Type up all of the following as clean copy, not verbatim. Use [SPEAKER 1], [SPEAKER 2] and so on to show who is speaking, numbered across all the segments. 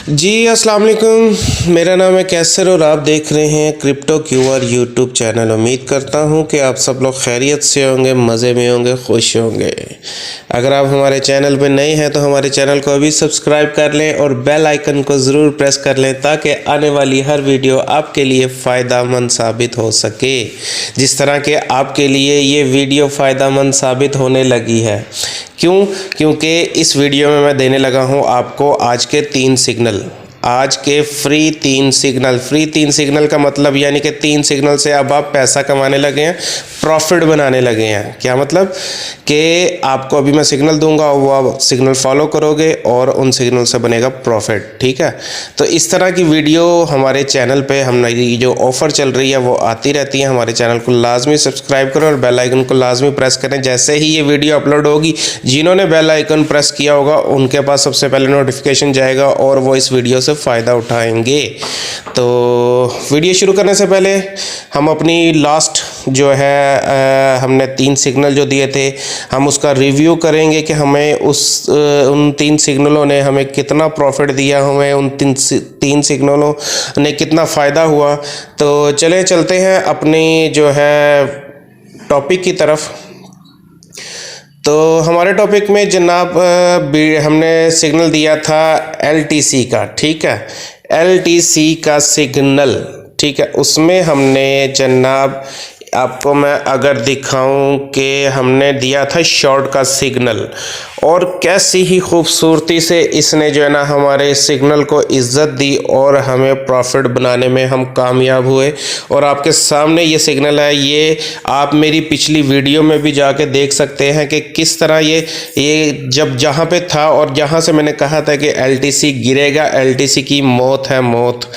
[SPEAKER 1] जी अस्सलाम वालेकुम, मेरा नाम है कैसर और आप देख रहे हैं क्रिप्टो क्यूआर यूट्यूब चैनल। उम्मीद करता हूं कि आप सब लोग खैरियत से होंगे, मज़े में होंगे, खुश होंगे। अगर आप हमारे चैनल पर नए हैं तो हमारे चैनल को अभी सब्सक्राइब कर लें और बेल आइकन को ज़रूर प्रेस कर लें ताकि आने वाली हर वीडियो आपके लिए फ़ायदेमंद साबित हो सके, जिस तरह के आपके लिए ये वीडियो फ़ायदेमंद साबित होने लगी है। क्योंकि इस वीडियो में मैं देने लगा हूं आपको आज के 3 सिग्नल, आज के फ्री 3 सिग्नल का मतलब यानी कि 3 सिग्नल से अब आप पैसा कमाने लगे हैं, प्रॉफिट बनाने लगे हैं। क्या मतलब कि आपको अभी मैं सिग्नल दूंगा और वो आप सिग्नल फॉलो करोगे और उन सिग्नल से बनेगा प्रॉफिट। ठीक है, तो इस तरह की वीडियो हमारे चैनल पे हमारी जो ऑफ़र चल रही है वो आती रहती है। हमारे चैनल को लाजमी सब्सक्राइब करें और बेल आइकन को लाजमी प्रेस करें। जैसे ही ये वीडियो अपलोड होगी, जिन्होंने बेल आइकन प्रेस किया होगा उनके पास सबसे पहले नोटिफिकेशन जाएगा और वो इस वीडियो से फ़ायदा उठाएंगे। तो वीडियो शुरू करने से पहले हम अपनी लास्ट जो है हमने 3 सिग्नल जो दिए थे हम उसका रिव्यू करेंगे कि हमें उन 3 सिग्नलों ने हमें कितना प्रॉफिट दिया, हमें उन 3 सिग्नलों ने कितना फ़ायदा हुआ। तो चलते हैं अपनी जो है टॉपिक की तरफ। तो हमारे टॉपिक में जनाब हमने सिग्नल दिया था LTC का। ठीक है, LTC का सिग्नल, ठीक है, उसमें हमने जनाब आपको मैं अगर दिखाऊं कि हमने दिया था शॉर्ट का सिग्नल और कैसी ही खूबसूरती से इसने जो है ना हमारे सिग्नल को इज़्ज़त दी और हमें प्रॉफिट बनाने में हम कामयाब हुए। और आपके सामने ये सिग्नल है, ये आप मेरी पिछली वीडियो में भी जाके देख सकते हैं कि किस तरह ये जब जहाँ पे था और जहाँ से मैंने कहा था कि LTC गिरेगा, LTC की मौत है, मौत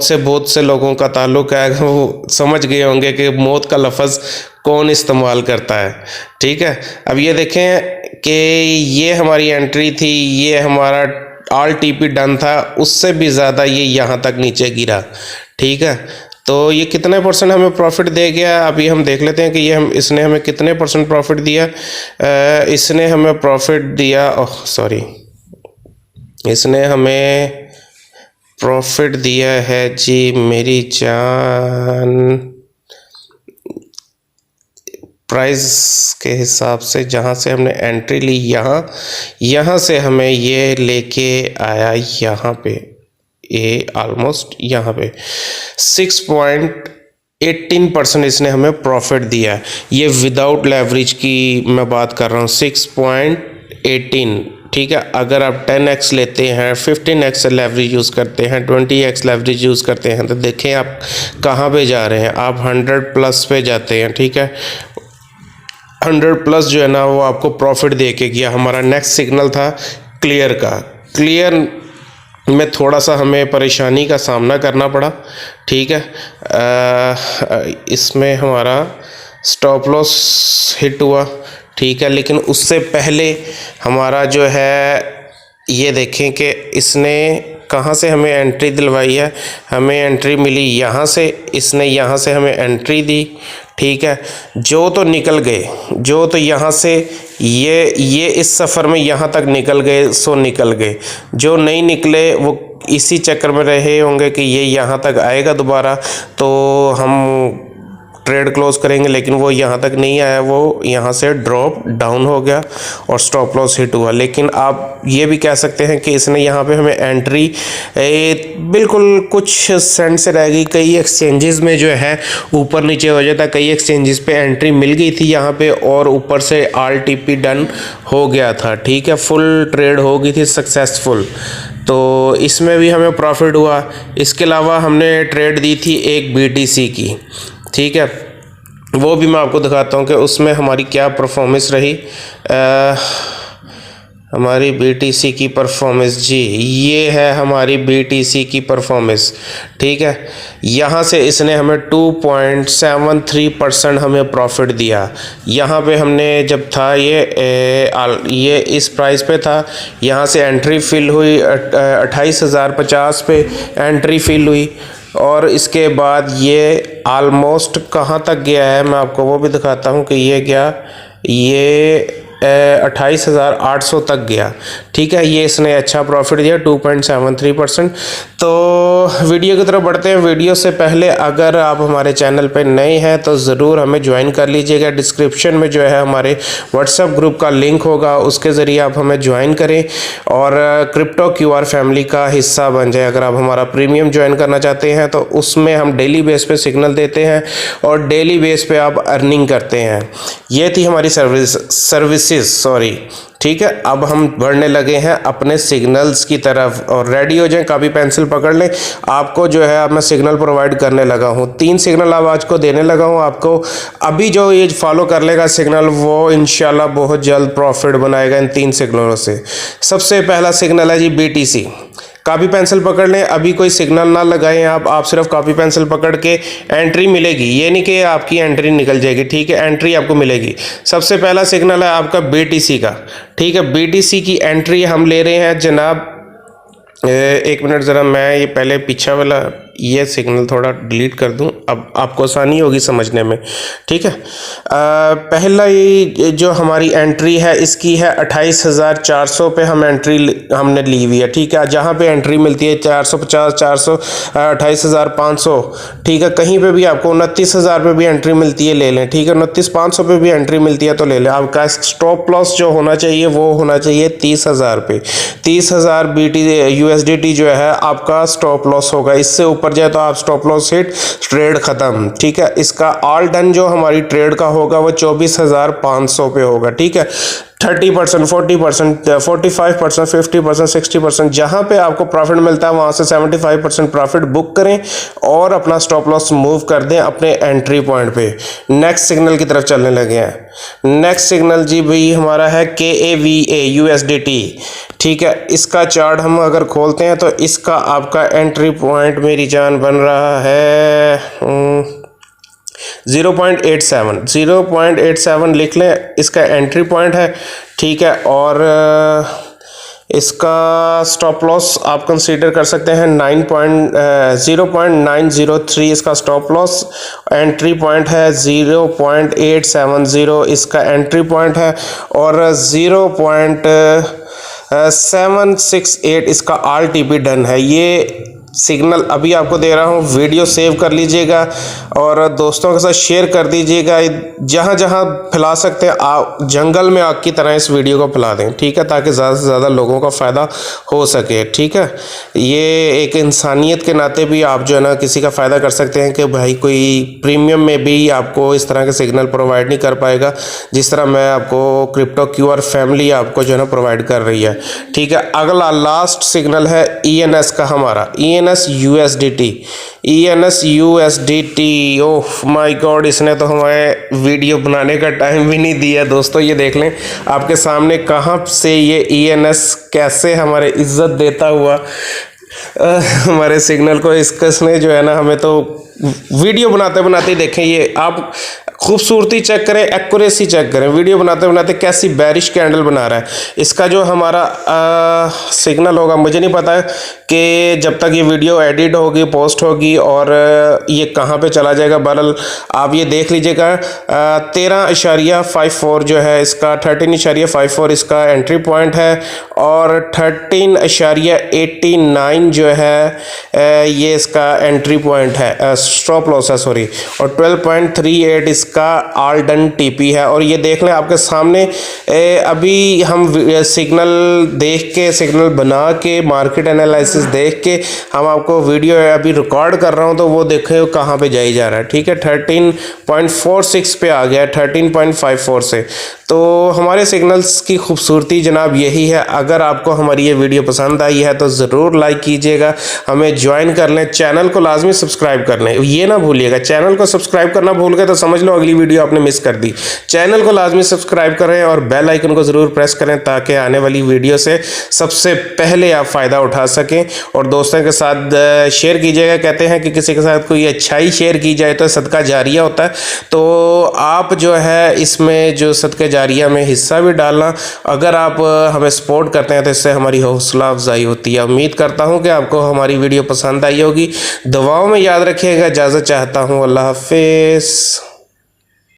[SPEAKER 1] से बहुत से लोगों का ताल्लुक़ है, वो समझ गए होंगे कि मौत का लफ्ज़ कौन इस्तेमाल करता है। ठीक है, अब ये देखें कि ये हमारी एंट्री थी, ये हमारा ऑल TP डन था, उससे भी ज़्यादा ये यहाँ तक नीचे गिरा। ठीक है, तो ये कितने परसेंट हमें प्रॉफिट दे गया अभी हम देख लेते हैं कि इसने हमें कितने परसेंट प्रॉफिट दिया। इसने हमें प्रॉफिट दिया, इसने हमें प्रॉफिट दिया है जी मेरी जान, प्राइस के हिसाब से जहाँ से हमने एंट्री ली, यहाँ से हमें ये लेके आया यहाँ पे, ये ऑलमोस्ट यहाँ पे 6.18% इसने हमें प्रॉफिट दिया। ये विदाउट लेवरेज की मैं बात कर रहा हूँ, 6.18। ठीक है, अगर आप 10x लेते हैं, 15x लेवरेज यूज़ करते हैं, 20x लेवरेज यूज़ करते हैं, तो देखें आप कहाँ पे जा रहे हैं, आप 100+ पे जाते हैं। ठीक है, 100+ जो है ना वो आपको प्रॉफिट दे के गया। हमारा नेक्स्ट सिग्नल था क्लियर का। क्लियर में थोड़ा सा हमें परेशानी का सामना करना पड़ा। ठीक है, इसमें हमारा स्टॉप लॉस हिट हुआ। ठीक है, लेकिन उससे पहले हमारा जो है ये देखें कि इसने कहाँ से हमें एंट्री दिलवाई है। हमें एंट्री मिली यहाँ से, इसने यहाँ से हमें एंट्री दी। ठीक है, जो तो निकल गए, जो तो यहाँ से ये इस सफ़र में यहाँ तक निकल गए सो निकल गए, जो नहीं निकले वो इसी चक्कर में रहे होंगे कि ये यहाँ तक आएगा दोबारा तो हम ट्रेड क्लोज करेंगे, लेकिन वो यहाँ तक नहीं आया, वो यहाँ से ड्रॉप डाउन हो गया और स्टॉप लॉस हिट हुआ। लेकिन आप ये भी कह सकते हैं कि इसने यहाँ पे हमें एंट्री बिल्कुल कुछ सेंट से रह गई। कई एक्सचेंजेस में जो है ऊपर नीचे हो जाता, कई एक्सचेंजेस पे एंट्री मिल गई थी यहाँ पे और ऊपर से ऑल TP डन हो गया था। ठीक है, फुल ट्रेड हो गई थी सक्सेसफुल, तो इसमें भी हमें प्रॉफिट हुआ। इसके अलावा हमने ट्रेड दी थी एक BTC की। ठीक है, वो भी मैं आपको दिखाता हूँ कि उसमें हमारी क्या परफॉर्मेंस रही। हमारी BTC की परफॉर्मेंस जी, ये है हमारी BTC की परफॉर्मेंस। ठीक है, यहाँ से इसने हमें 2.73% हमें प्रॉफिट दिया। यहाँ पे हमने जब था ये इस प्राइस पे था, यहाँ से एंट्री फिल हुई 28,050 पे एंट्री फिल हुई और इसके बाद ये ऑलमोस्ट कहाँ तक गया है मैं आपको वो भी दिखाता हूँ कि ये गया, ये 28,800 तक गया। ठीक है, ये इसने अच्छा प्रॉफिट दिया 2.73%। तो वीडियो की तरफ बढ़ते हैं। वीडियो से पहले अगर आप हमारे चैनल पे नए हैं तो ज़रूर हमें ज्वाइन कर लीजिएगा। डिस्क्रिप्शन में जो है हमारे व्हाट्सएप ग्रुप का लिंक होगा, उसके ज़रिए आप हमें ज्वाइन करें और क्रिप्टो क्यूआर फैमिली का हिस्सा बन जाए। अगर आप हमारा प्रीमियम ज्वाइन करना चाहते हैं तो उसमें हम डेली बेस पे सिग्नल देते हैं और डेली बेस पे आप अर्निंग करते हैं। ये थी हमारी सर्विसेज सॉरी। ठीक है, अब हम बढ़ने लगे हैं अपने सिग्नल्स की तरफ और रेडी हो जाएं, कॉपी पेंसिल पकड़ लें। आपको जो है अब मैं सिग्नल प्रोवाइड करने लगा हूं, 3 सिग्नल अब आज को देने लगा हूं आपको। अभी जो ये फॉलो कर लेगा सिग्नल वो इंशाल्लाह बहुत जल्द प्रॉफिट बनाएगा इन 3 सिग्नलों से। सबसे पहला सिग्नल है जी BTC। कॉपी पेंसिल पकड़ लें, अभी कोई सिग्नल ना लगाएं आप सिर्फ कॉपी पेंसिल पकड़ के एंट्री मिलेगी, ये नहीं कि आपकी एंट्री निकल जाएगी। ठीक है, एंट्री आपको मिलेगी। सबसे पहला सिग्नल है आपका BTC का। ठीक है, BTC की एंट्री हम ले रहे हैं जनाब। एक मिनट ज़रा मैं ये पहले पीछे वाला ये सिग्नल थोड़ा डिलीट कर दूं, अब आपको आसानी होगी समझने में। ठीक है, पहला ये जो हमारी एंट्री है इसकी है 28,400 पे हम एंट्री हमने ली हुई है। ठीक है, जहाँ पे एंट्री मिलती है 450, 400, 28,500। ठीक है, कहीं पे भी आपको 29,000 पे भी एंट्री मिलती है, ले लें। ठीक है, 29,500 पे भी एंट्री मिलती है तो ले लें। आपका स्टॉप लॉस जो होना चाहिए वो होना चाहिए 30,000 पे। 30,000 USDT जो है आपका स्टॉप लॉस होगा। इससे ऊपर जाए तो आप स्टॉप लॉस हिट, ट्रेड खत्म। ठीक है, इसका ऑल डन जो हमारी ट्रेड का होगा वो 24,500 पे होगा। ठीक है, 30%, 40%, 45%, 50%, 60%, जहाँ पे आपको प्रॉफिट मिलता है वहाँ से 75% प्रॉफिट बुक करें और अपना स्टॉप लॉस मूव कर दें अपने एंट्री पॉइंट पे। नेक्स्ट सिग्नल की तरफ चलने लगे हैं। नेक्स्ट सिग्नल जी भाई हमारा है KAVA USDT। ठीक है, इसका चार्ट हम अगर खोलते हैं तो इसका आपका एंट्री पॉइंट मेरी जान बन रहा है 0.87 लिख लें, इसका एंट्री पॉइंट है। ठीक है, और इसका स्टॉप लॉस आप कंसीडर कर सकते हैं 0.903 इसका स्टॉप लॉस। एंट्री पॉइंट है 0.870 इसका एंट्री पॉइंट है और 0.768 इसका RTP डन है। ये सिग्नल अभी आपको दे रहा हूँ, वीडियो सेव कर लीजिएगा और दोस्तों के साथ शेयर कर दीजिएगा। जहाँ जहाँ फैला सकते हैं आप जंगल में आग की तरह इस वीडियो को फैला दें। ठीक है, ताकि ज़्यादा से ज़्यादा लोगों का फ़ायदा हो सके। ठीक है, ये एक इंसानियत के नाते भी आप जो है ना किसी का फ़ायदा कर सकते हैं कि भाई कोई प्रीमियम में भी आपको इस तरह के सिग्नल प्रोवाइड नहीं कर पाएगा जिस तरह मैं आपको क्रिप्टो क्यूआर फैमिली आपको जो है ना प्रोवाइड कर रही है। ठीक है, अगला लास्ट सिग्नल है ENS का हमारा, ENS USDT। Oh my God, इसने तो हमें वीडियो बनाने का टाइम भी नहीं दिया। दोस्तों ये देख लें आपके सामने कहाँ से ये ENS कैसे हमारे इज्जत देता हुआ हमारे सिग्नल को इसने जो है ना हमें तो वीडियो बनाते बनाते ही देखें। ये आप खूबसूरती चेक करें, एक्यूरेसी चेक करें, वीडियो बनाते बनाते कैसी बैरिश कैंडल बना रहा है। इसका जो हमारा सिग्नल होगा मुझे नहीं पता कि जब तक ये वीडियो एडिट होगी, पोस्ट होगी और ये कहाँ पे चला जाएगा। बहरहाल आप ये देख लीजिएगा 13.54 जो है इसका 13.54 इसका एंट्री पॉइंट है और 13.89 जो है ये इसका एंट्री पॉइंट है, स्टॉप लॉस है सॉरी, और 12.38 इसका ऑल डन TP है। और ये देख लें आपके सामने अभी हम सिग्नल देख के, सिग्नल बना के, मार्केट एनालिसिस देख के हम आपको वीडियो अभी रिकॉर्ड कर रहा हूँ तो वो देखें कहाँ पे जाई जा रहा है। ठीक है, 13.46 पे आ गया 13.54 से। तो हमारे सिग्नल्स की खूबसूरती जनाब यही है। अगर आपको हमारी ये वीडियो पसंद आई है तो ज़रूर लाइक कीजिएगा, हमें ज्वाइन कर लें, चैनल को लाजमी सब्सक्राइब कर लें, ये ना भूलिएगा। चैनल को सब्सक्राइब करना भूल गए तो समझ लो अगली वीडियो आपने मिस कर दी। चैनल को लाजमी सब्सक्राइब करें और बेल आइकन को ज़रूर प्रेस करें ताकि आने वाली वीडियो से सबसे पहले आप फ़ायदा उठा सकें। और दोस्तों के साथ शेयर कीजिएगा। कहते हैं कि किसी के साथ कोई अच्छाई शेयर की जाए तो सदका जारिया होता है, तो आप जो है इसमें जो सदका जारिया में हिस्सा भी डालना। अगर आप हमें सपोर्ट करते हैं तो इससे हमारी हौसला अफजाई होती है। उम्मीद करता हूँ कि आपको हमारी वीडियो पसंद आई होगी। दुआओं में याद रखिएगा। इजाज़त चाहता हूँ। अल्लाह हाफिज़।